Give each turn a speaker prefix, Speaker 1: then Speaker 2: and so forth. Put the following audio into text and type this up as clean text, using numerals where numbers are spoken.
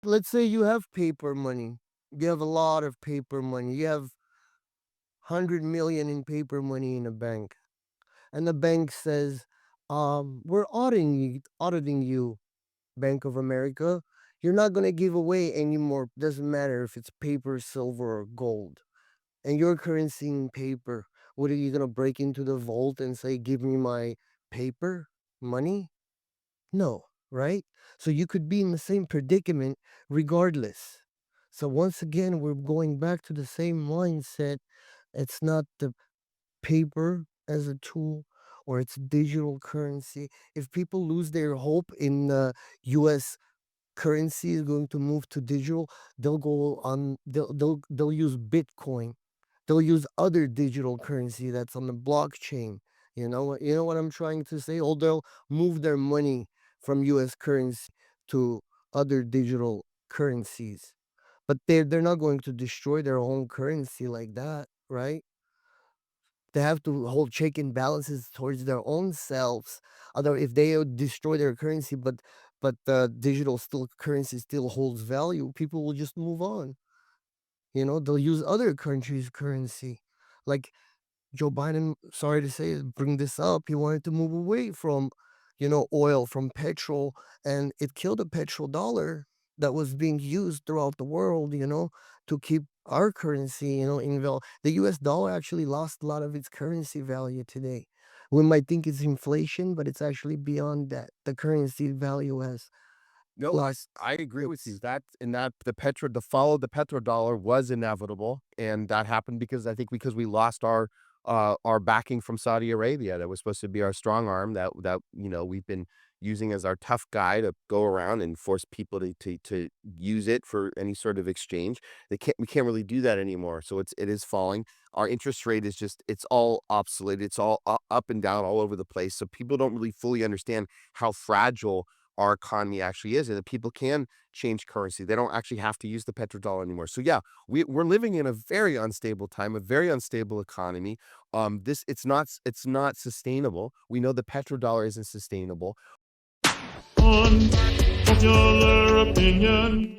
Speaker 1: Let's say you have paper money. You have a lot of paper money. You have 100 million in paper money in a bank. And the bank says, we're auditing you, Bank of America. You're not going to give away anymore. Doesn't matter if it's paper, silver, or gold. And your currency in paper. What are you going to break into the vault and say, give me my paper money? No, right? So you could be in the same predicament regardless. So once again, we're going back to the same mindset. It's not the paper as a tool or it's digital currency. If people lose their hope in the US currency is going to move to digital, they'll use Bitcoin. They'll use other digital currency that's on the blockchain. You know what I'm trying to say? Or they'll move their money from US currency to other digital currencies. But they're not going to destroy their own currency like that, right? They have to hold check and balances towards their own selves. Although if they destroy their currency, but the digital still currency still holds value, people will just move on. They'll use other countries' currency. Like Joe Biden, sorry to say, bring this up. He wanted to move away from, oil, from petrol, and it killed the petrodollar that was being used throughout the world, to keep our currency, in value. The US dollar actually lost a lot of its currency value today. We might think it's inflation, but it's actually beyond that. The currency value has
Speaker 2: No, I
Speaker 1: lost
Speaker 2: I agree with you.
Speaker 1: its.
Speaker 2: That the fall of the petrodollar was inevitable, and that happened because I think because we lost our backing from Saudi Arabia that was supposed to be our strong arm that we've been using as our tough guy to go around and force people to use it for any sort of exchange. We can't really do that anymore. So it is falling. Our interest rate is just it's all obsolete. It's all up and down all over the place. So people don't really fully understand how fragile our economy actually is, and that people can change currency. They don't actually have to use the petrodollar anymore. So yeah, we're living in a very unstable time, a very unstable economy. This it's not sustainable. We know the petrodollar isn't sustainable.
Speaker 3: Unpopular opinion.